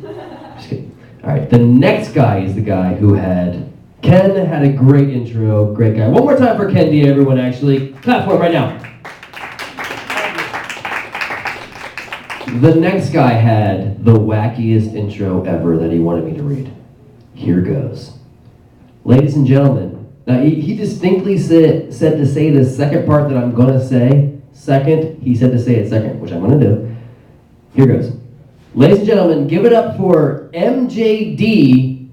Just kidding. All right, the next guy is the guy who Ken had a great intro, great guy. One more time for Ken D, everyone, actually. Clap for him right now. The next guy had the wackiest intro ever that he wanted me to read. Here goes. Ladies and gentlemen, now he distinctly said to say the second part that I'm going to say second. He said to say it second, which I'm going to do. Here goes. Ladies and gentlemen, give it up for MJD,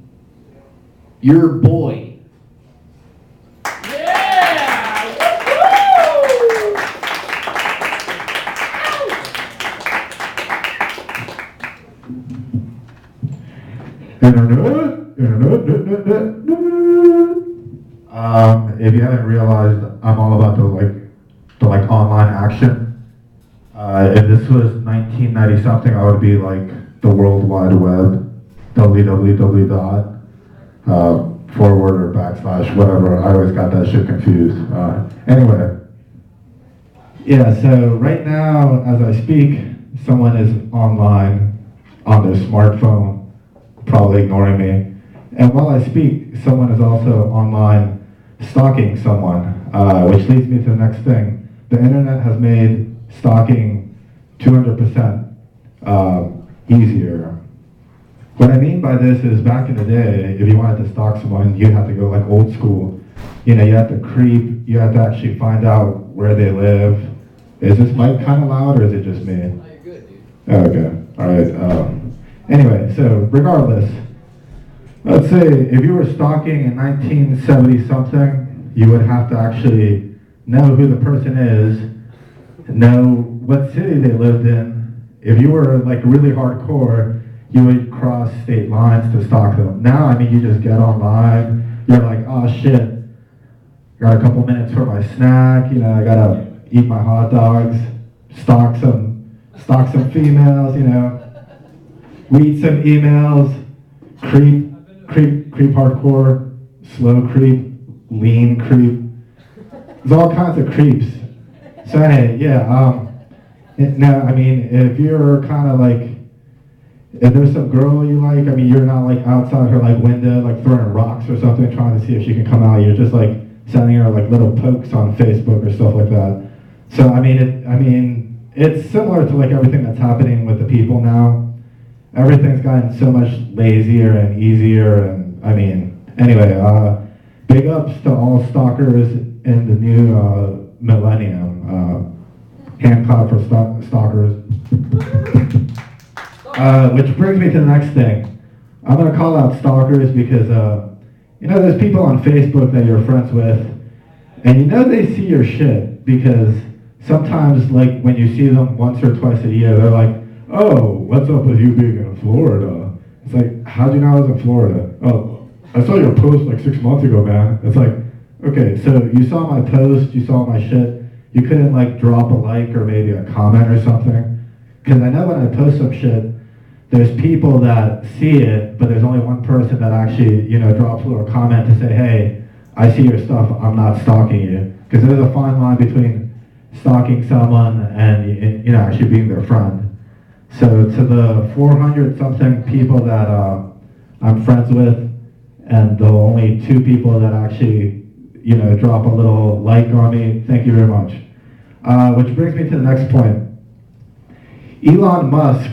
your boy. If you haven't realized, I'm all about the online action. If this was 1990 something, I would be like the World Wide Web, www. Forward or backslash, whatever. I always got that shit confused. Anyway, yeah. So right now, as I speak, someone is online on their smartphone, probably ignoring me. And while I speak, someone is also online stalking someone, which leads me to the next thing. The internet has made stalking 200% easier. What I mean by this is back in the day, if you wanted to stalk someone, you had to go like old school. You know, you had to creep, you had to actually find out where they live. Is this mic kind of loud or is it just me? You're good, dude. Okay, all right. Anyway, so regardless, let's say if you were stalking in 1970 something, you would have to actually know who the person is, know what city they lived in. If you were like really hardcore, you would cross state lines to stalk them. Now, I mean, you just get online, you're like, oh shit, got a couple minutes for my snack, you know, I gotta eat my hot dogs, stalk some females, you know, read some emails, creep hardcore, slow creep, lean creep. There's all kinds of creeps. So hey, yeah, now, I mean, if you're kind of like, if there's some girl you like, I mean, you're not like outside her like window, like throwing rocks or something, trying to see if she can come out. You're just like sending her like little pokes on Facebook or stuff like that. So I mean, it's similar to like everything that's happening with the people now. Everything's gotten so much lazier and easier, and I mean, anyway, big ups to all stalkers in the new millennium. Hand clap for stalkers. Which brings me to the next thing. I'm going to call out stalkers because, you know, there's people on Facebook that you're friends with, and you know they see your shit because sometimes, like, when you see them once or twice a year, they're like, oh, what's up with you being in Florida? It's like, how'd you know I was in Florida? Oh, I saw your post like 6 months ago, man. It's like, okay, so you saw my post, you saw my shit, you couldn't, like, drop a like or maybe a comment or something? Because I know when I post some shit, there's people that see it, but there's only one person that actually, you know, drops a little comment to say, hey, I see your stuff, I'm not stalking you. Because there's a fine line between stalking someone and, you know, actually being their friend. So to the 400-something people that I'm friends with, and the only 2 people that actually, you know, drop a little like on me, thank you very much. Which brings me to the next point. Elon Musk,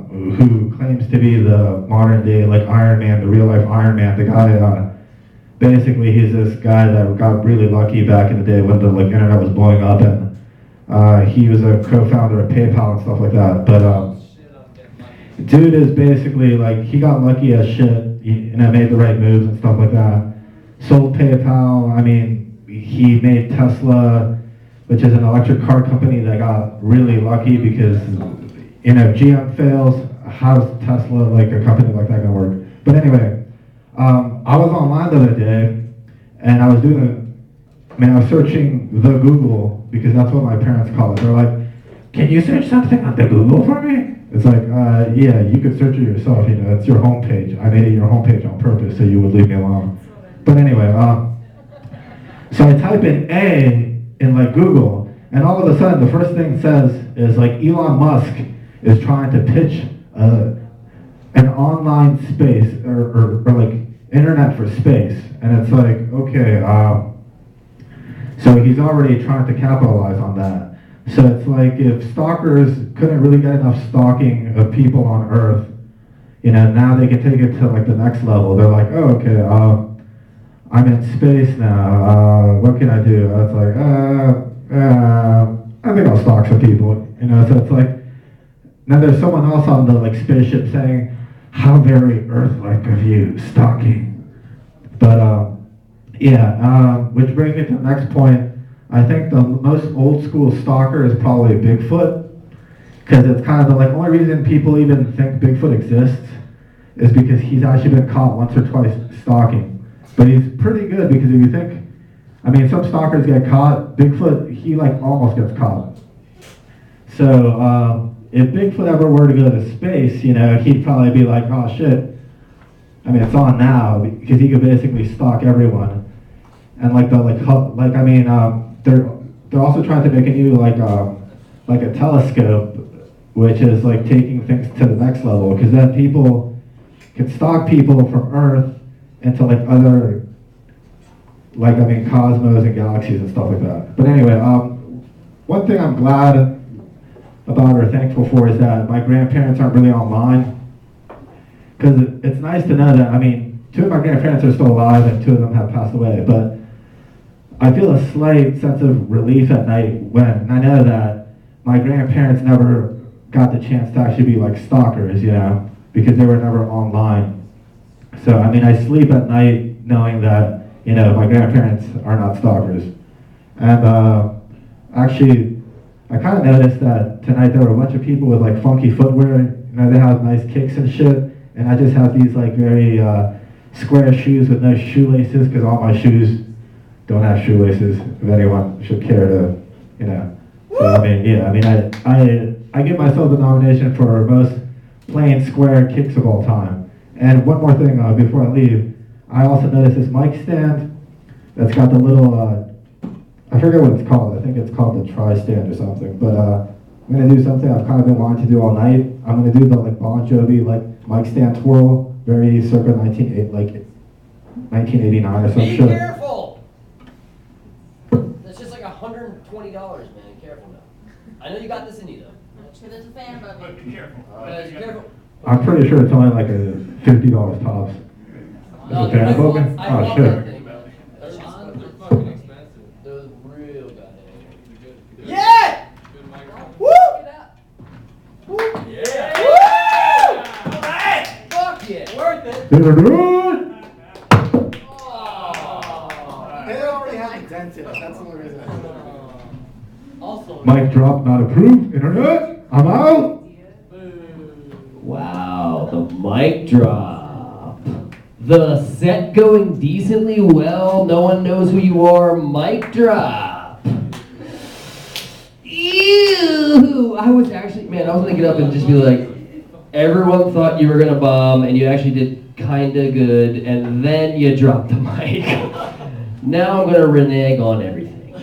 who claims to be the modern day like Iron Man, the real life Iron Man, the guy, basically he's this guy that got really lucky back in the day when the like internet was blowing up, and he was a co-founder of PayPal and stuff like that. But dude is basically like, he got lucky as shit, you know, made the right moves and stuff like that. Sold PayPal, I mean, he made Tesla, which is an electric car company that got really lucky because, you know, if GM fails, how's Tesla, like a company like that, gonna work? But anyway, I was online the other day, and I was searching the Google, because that's what my parents call it. They're like, can you search something on the Google for me? It's like, yeah, you could search it yourself, you know, it's your homepage. I made it your homepage on purpose so you would leave me alone. But anyway, so I type in A in like Google, and all of a sudden the first thing it says is like Elon Musk is trying to pitch an online space or like internet for space, and it's like, okay, so he's already trying to capitalize on that. So it's like if stalkers couldn't really get enough stalking of people on Earth, now they can take it to like the next level. They're like, oh, okay, I'm in space now. What can I do? It's like, I think I'll stalk some people. So it's like, now there's someone else on the like spaceship saying, how very Earth-like of you, stalking. But which brings me to the next point. I think the most old school stalker is probably Bigfoot, because it's kind of the only reason people even think Bigfoot exists is because he's actually been caught once or twice stalking. But he's pretty good, because if you think, some stalkers get caught. Bigfoot, he almost gets caught. So if Bigfoot ever were to go to space, he'd probably be like, oh shit. It's on now, because he could basically stalk everyone. And they're also trying to make a new like a telescope, which is like taking things to the next level, because then people can stalk people from Earth into like other cosmos and galaxies and stuff like that. But anyway, one thing I'm glad about or thankful for is that my grandparents aren't really online, because it's nice to know that, two of my grandparents are still alive and two of them have passed away, but I feel a slight sense of relief at night when I know that my grandparents never got the chance to actually be like stalkers, because they were never online. So, I sleep at night knowing that, my grandparents are not stalkers. And actually, I kind of noticed that tonight there were a bunch of people with like funky footwear. They have nice kicks and shit. And I just have these like very square shoes with no shoelaces, because all my shoes don't have shoelaces, if anyone should care to, So I give myself the nomination for most plain square kicks of all time. And one more thing before I leave, I also noticed this mic stand that's got the little, I forget what it's called. I think it's called the tri-stand or something. But I'm gonna do something I've kind of been wanting to do all night. I'm gonna do the like Bon Jovi mic stand twirl, very circa 1989 or some shit. Be careful! That's just like $120, man. Careful now. I know you got this in you though. Make sure there's a fan above you. But be careful. Be careful. I'm pretty sure it's only like a $50 tops. No, Is it fan above me? I Oh love shit. that thing. They're fucking expensive. They're real goddamn. Good. Yeah! Good mic. Woo! Yeah! Woo! Alright! Fuck yeah! Worth it! Dude. They already have it dented. That's the only reason. Also, Mic drop not approved. Internet, I'm out. wow, the mic drop. The set going decently well. No one knows who you are. Mic drop. Ew! I was gonna get up and just be like, everyone thought you were gonna bomb, and you actually did kinda good, and then you dropped the mic. Now I'm gonna renege on everything.